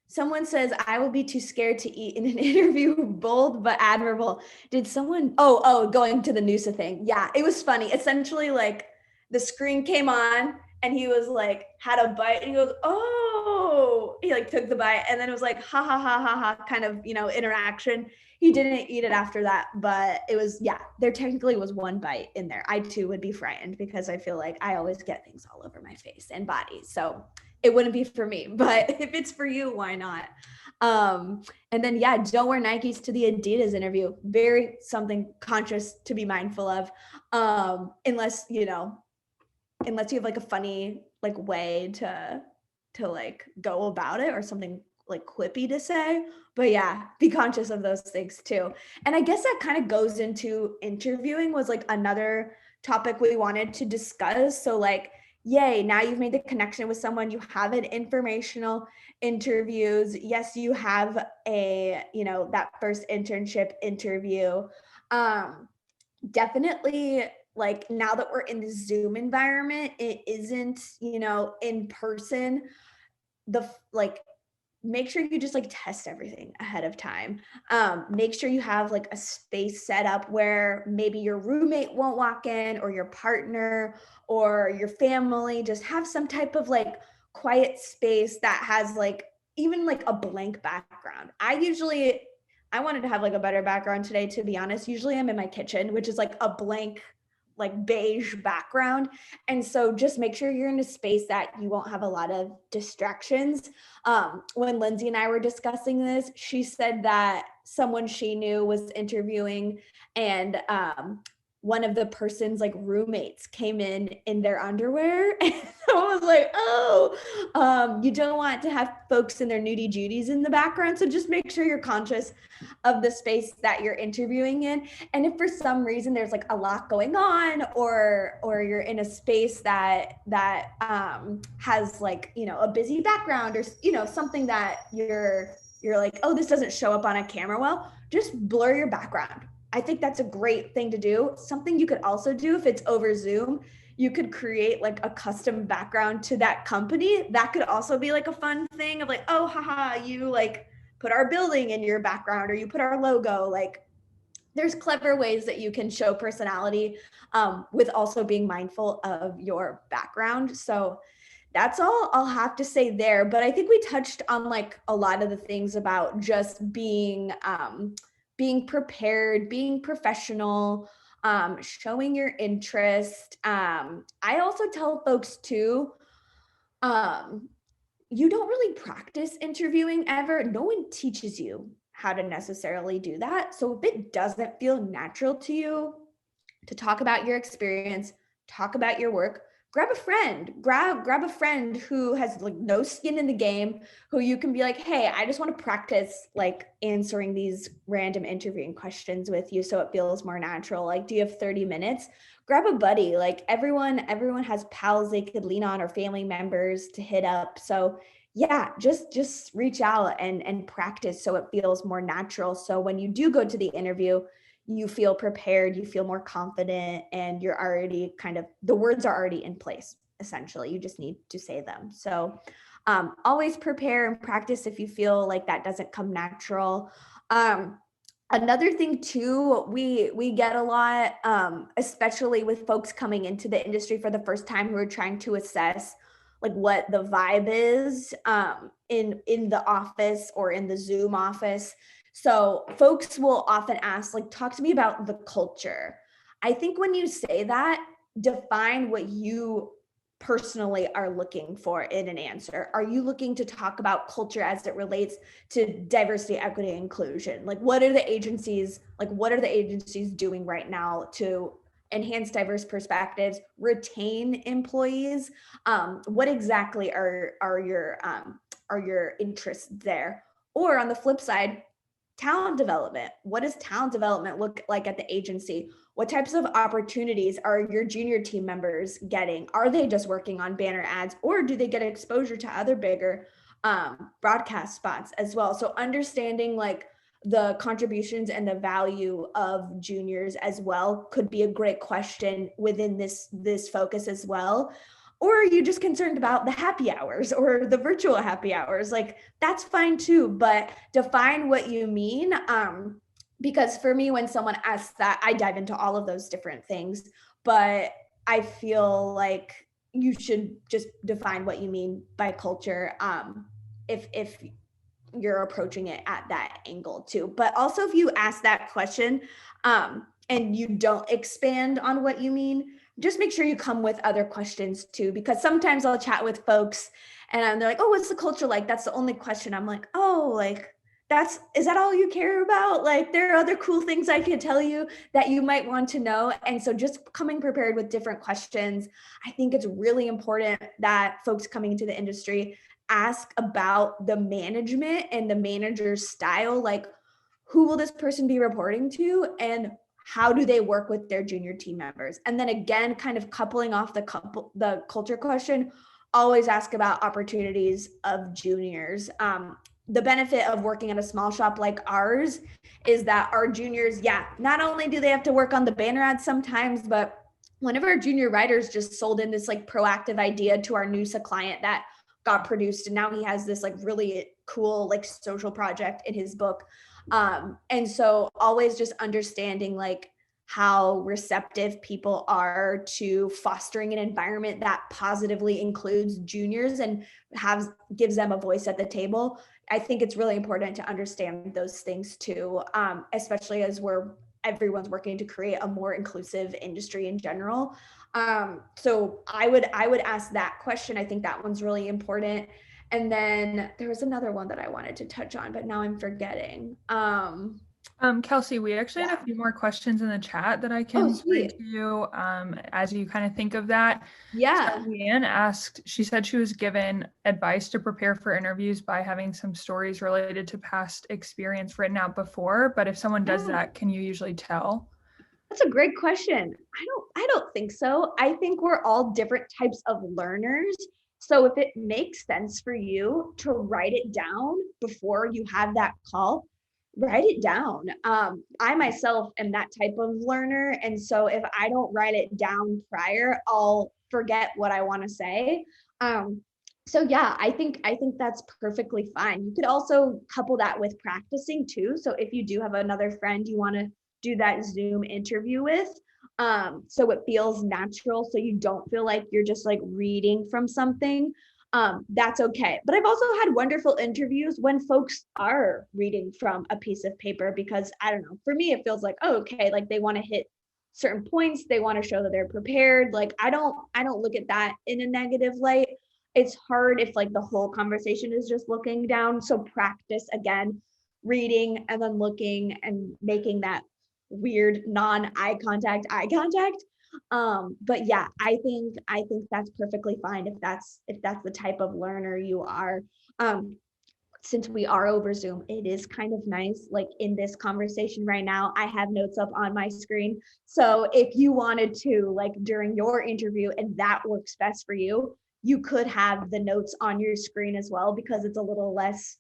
Someone says, I will be too scared to eat in an interview. Bold but admirable. Did someone, going to the Noosa thing. Yeah, it was funny. Essentially, like, the screen came on and he was like, had a bite and he goes, oh, he like took the bite and then it was like, ha, ha, ha, ha, ha, kind of, interaction. He didn't eat it after that, but it was, yeah, there technically was one bite in there. I too would be frightened because I feel like I always get things all over my face and body. So it wouldn't be for me, but if it's for you, why not? And then, yeah, don't wear Nikes to the Adidas interview. Very something conscious to be mindful of, unless you have like a funny like way to like go about it or something like quippy to say. But yeah, be conscious of those things too. And I guess that kind of goes into interviewing, was like another topic we wanted to discuss. So like, yay, now you've made the connection with someone, you have an informational interviews. Yes, you have that first internship interview. Definitely, like, now that we're in the Zoom environment, it isn't, in person. Make sure you just like test everything ahead of time. Make sure you have like a space set up where maybe your roommate won't walk in, or your partner or your family. Just have some type of like quiet space that has like even like a blank background. I wanted to have like a better background today, to be honest. Usually I'm in my kitchen, which is like a blank, like beige background. And so just make sure you're in a space that you won't have a lot of distractions. When Lindsay and I were discussing this, she said that someone she knew was interviewing, and one of the person's like roommates came in their underwear. And so I was like, you don't want to have folks in their nudie judies in the background. So just make sure you're conscious of the space that you're interviewing in. And if for some reason there's like a lot going on, or you're in a space that has like, a busy background, or, something that you're like, oh, this doesn't show up on a camera well, just blur your background. I think that's a great thing to do. Something you could also do if it's over Zoom, you could create like a custom background to that company. That could also be like a fun thing of like, oh, haha, you like put our building in your background, or you put our logo. Like, there's clever ways that you can show personality with also being mindful of your background. So that's all I'll have to say there. But I think we touched on like a lot of the things about just being prepared, being professional, showing your interest. I also tell folks too, you don't really practice interviewing ever. No one teaches you how to necessarily do that. So if it doesn't feel natural to you to talk about your experience, talk about your work, grab a friend, grab a friend who has like no skin in the game, who you can be like, hey, I just want to practice like answering these random interviewing questions with you so it feels more natural. Like, do you have 30 minutes? Grab a buddy. Like, everyone has pals they could lean on, or family members to hit up. So yeah, just reach out and practice so it feels more natural. So when you do go to the interview, you feel prepared, you feel more confident, and you're already the words are already in place, essentially. You just need to say them. So always prepare and practice if you feel like that doesn't come natural. Another thing too, we get a lot, especially with folks coming into the industry for the first time who are trying to assess like what the vibe is in the office or in the Zoom office. So folks will often ask, like, talk to me about the culture. I think when you say that, define what you personally are looking for in an answer? Are you looking to talk about culture as it relates to diversity, equity, inclusion? Like, what are the agencies doing right now to enhance diverse perspectives, retain employees? What exactly are your interests there? Or on the flip side, talent development. What does talent development look like at the agency? What types of opportunities are your junior team members getting? Are they just working on banner ads, or do they get exposure to other bigger broadcast spots as well? So understanding like the contributions and the value of juniors as well could be a great question within this focus as well. Or are you just concerned about the happy hours or the virtual happy hours? Like, that's fine too, but define what you mean. Because for me, when someone asks that, I dive into all of those different things, but I feel like you should just define what you mean by culture, if you're approaching it at that angle too. But also, if you ask that question and you don't expand on what you mean, just make sure you come with other questions too, because sometimes I'll chat with folks and they're like, oh, what's the culture like? That's the only question. I'm like, oh, like, is that all you care about? Like, there are other cool things I can tell you that you might want to know. And so just coming prepared with different questions. I think it's really important that folks coming into the industry ask about the management and the manager's style. Like, who will this person be reporting to? And how do they work with their junior team members? And then again, kind of coupling off the culture question, always ask about opportunities of juniors. The benefit of working at a small shop like ours is that our juniors, not only do they have to work on the banner ads sometimes, but one of our junior writers just sold in this like proactive idea to our NUSA client that got produced. And now he has this like really cool like social project in his book. And so always just understanding like how receptive people are to fostering an environment that positively includes juniors and gives them a voice at the table. I think it's really important to understand those things too, especially as everyone's working to create a more inclusive industry in general. So I would ask that question. I think that one's really important. And then there was another one that I wanted to touch on, but now I'm forgetting. Kelsey, we actually had a few more questions in the chat that I can read to you as you kind of think of that. Yeah. So Leanne asked, she said she was given advice to prepare for interviews by having some stories related to past experience written out before, but if someone does that, can you usually tell? That's a great question. I don't think so. I think we're all different types of learners. So if it makes sense for you to write it down before you have that call, write it down. I myself am that type of learner. And so if I don't write it down prior, I'll forget what I want to say. So yeah, I think that's perfectly fine. You could also couple that with practicing too. So if you do have another friend you want to do that Zoom interview with, so it feels natural, so you don't feel like you're just like reading from something, that's okay. But I've also had wonderful interviews when folks are reading from a piece of paper, because I don't know, for me it feels like, oh, okay, like they want to hit certain points, they want to show that they're prepared. Like I don't look at that in a negative light. It's hard if like the whole conversation is just looking down. So practice again, reading and then looking and making that weird eye contact. But yeah, I think that's perfectly fine if that's the type of learner you are. Since we are over Zoom, it is kind of nice, like in this conversation right now, I have notes up on my screen. So if you wanted to, like during your interview and that works best for you, you could have the notes on your screen as well, because it's a little less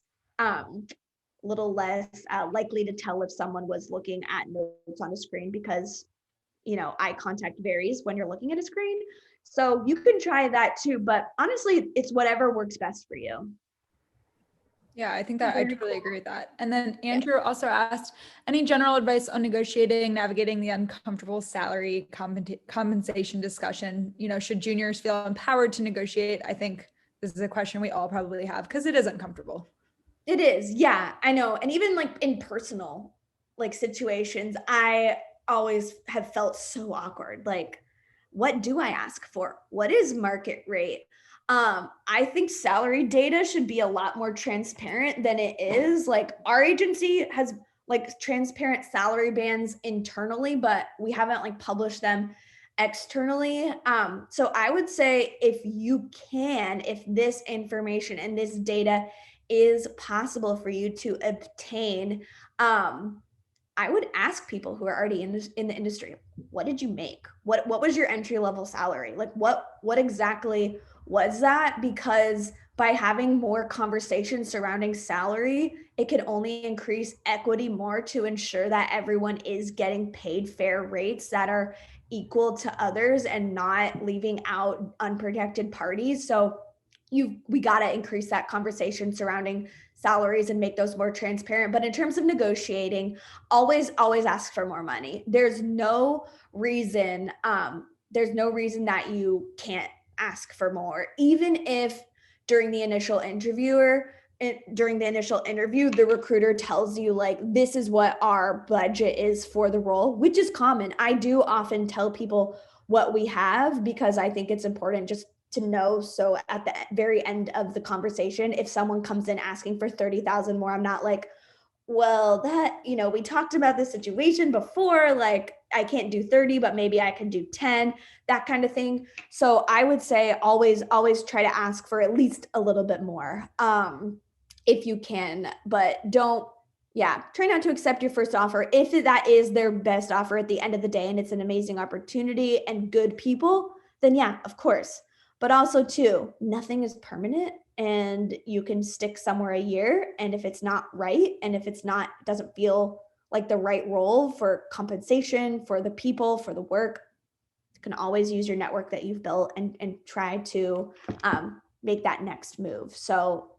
likely to tell if someone was looking at notes on a screen, because eye contact varies when you're looking at a screen. So you can try that too, but honestly, it's whatever works best for you. Yeah, I think that I totally agree with that. And then Andrew also asked, any general advice on navigating the uncomfortable salary compensation discussion? Should juniors feel empowered to negotiate? I think this is a question we all probably have, because it is uncomfortable. It is. Yeah, I know. And even like in personal like situations, I always have felt so awkward. Like what do I ask for? What is market rate? I think salary data should be a lot more transparent than it is. Like our agency has like transparent salary bands internally, but we haven't like published them externally. So I would say if this information and this data is possible for you to obtain, I would ask people who are already in the industry, what did you make? What was your entry level salary? Like what exactly was that? Because by having more conversations surrounding salary, it can only increase equity more to ensure that everyone is getting paid fair rates that are equal to others and not leaving out unprotected parties. So we got to increase that conversation surrounding salaries and make those more transparent. But in terms of negotiating, always ask for more money. There's no reason that you can't ask for more, even if during the initial interview, the recruiter tells you like, this is what our budget is for the role, which is common. I do often tell people what we have because I think it's important just to know. So at the very end of the conversation, if someone comes in asking for 30,000 more, I'm not like, well, that, we talked about this situation before, like I can't do 30, but maybe I can do 10, that kind of thing. So I would say always try to ask for at least a little bit more, if you can, but try not to accept your first offer. If that is their best offer at the end of the day and it's an amazing opportunity and good people, then yeah, of course. But also too, nothing is permanent and you can stick somewhere a year. And if it's not right, and if doesn't feel like the right role for compensation, for the people, for the work, you can always use your network that you've built and try to make that next move. So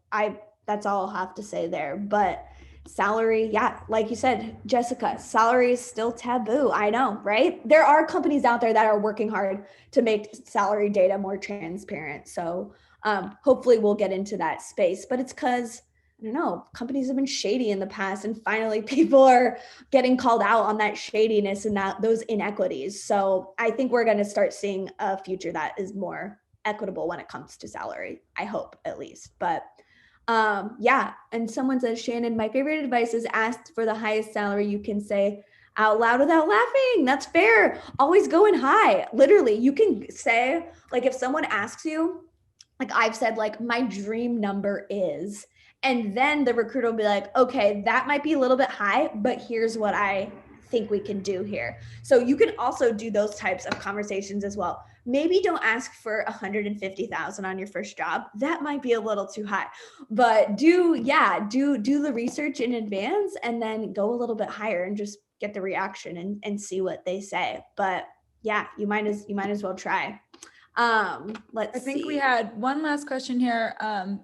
that's all I'll have to say there. But salary, yeah, like you said, Jessica, salary is still taboo. I know, right? There are companies out there that are working hard to make salary data more transparent. So hopefully we'll get into that space, but it's because, I don't know, companies have been shady in the past and finally people are getting called out on that shadiness and those inequities. So I think we're going to start seeing a future that is more equitable when it comes to salary. I hope, at least. But and someone says, Shannon, my favorite advice is ask for the highest salary you can say out loud without laughing. That's fair. Always going high. Literally, you can say, like, if someone asks you, like I've said, like, my dream number is, and then the recruiter will be like, okay, that might be a little bit high, but here's what I think we can do here. So you can also do those types of conversations as well. Maybe don't ask for 150,000 on your first job. That might be a little too high, but do the research in advance and then go a little bit higher and just get the reaction and see what they say. But yeah, you might as well try. I think we had one last question here,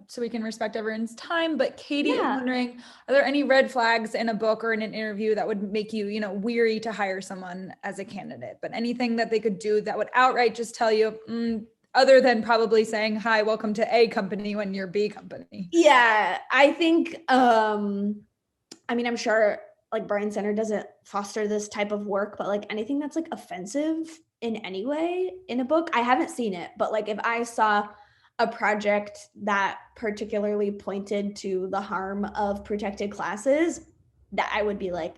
so we can respect everyone's time, but Katie is wondering, are there any red flags in a book or in an interview that would make you, weary to hire someone as a candidate, but anything that they could do that would outright just tell you, other than probably saying, hi, welcome to A company when you're B company? Yeah, I think, I'm sure like Brandcenter doesn't foster this type of work, but like anything that's like offensive in any way in a book, I haven't seen it, but like if I saw a project that particularly pointed to the harm of protected classes, that I would be like,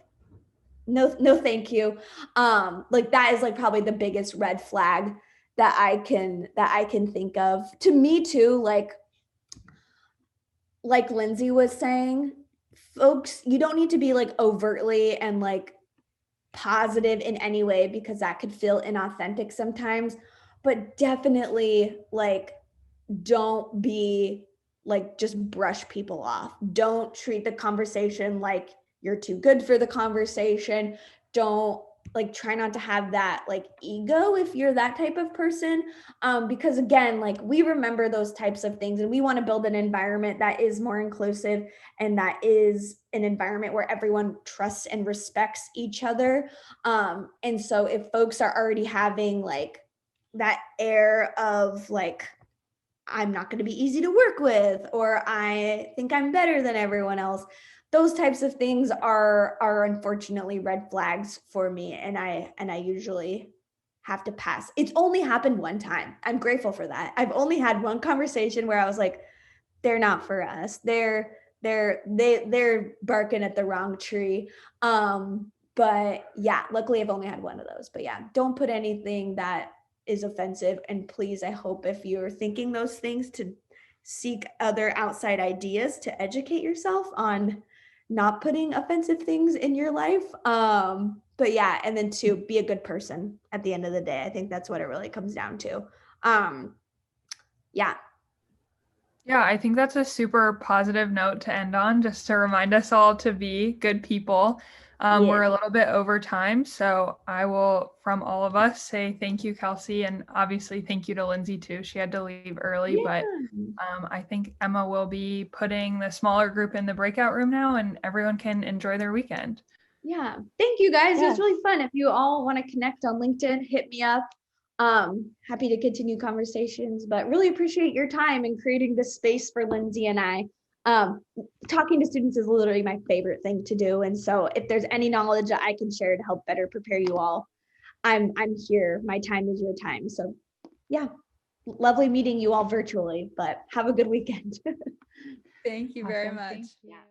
no, thank you. Like that is like probably the biggest red flag that I can think of. To me too, like Lindsay was saying, folks, you don't need to be like overtly and like positive in any way because that could feel inauthentic sometimes, but definitely like don't be like just brush people off. Don't treat the conversation like you're too good for the conversation. Don't like try not to have that like ego if you're that type of person, because again, like we remember those types of things and we want to build an environment that is more inclusive and that is an environment where everyone trusts and respects each other, and so if folks are already having like that air of like, I'm not going to be easy to work with, or I think I'm better than everyone else, those types of things are unfortunately red flags for me, and I usually have to pass. It's only happened one time. I'm grateful for that. I've only had one conversation where I was like, they're not for us. They're barking at the wrong tree. But yeah, luckily I've only had one of those. But yeah, don't put anything that is offensive. And please, I hope if you're thinking those things, to seek other outside ideas to educate yourself on not putting offensive things in your life. But yeah, and then to be a good person at the end of the day. I think that's what it really comes down to. Yeah. Yeah, I think that's a super positive note to end on, just to remind us all to be good people. We're a little bit over time, so I will, from all of us, say thank you, Kelsey, and obviously thank you to Lindsay too. She had to leave early, but I think Emma will be putting the smaller group in the breakout room now, and everyone can enjoy their weekend. Yeah. Thank you guys. It was really fun. If you all want to connect on LinkedIn, hit me up. Happy to continue conversations, but really appreciate your time in creating this space for Lindsay and I. Talking to students is literally my favorite thing to do. And so if there's any knowledge that I can share to help better prepare you all, I'm here. My time is your time. So yeah, lovely meeting you all virtually, but have a good weekend. Thank you very much. Yeah.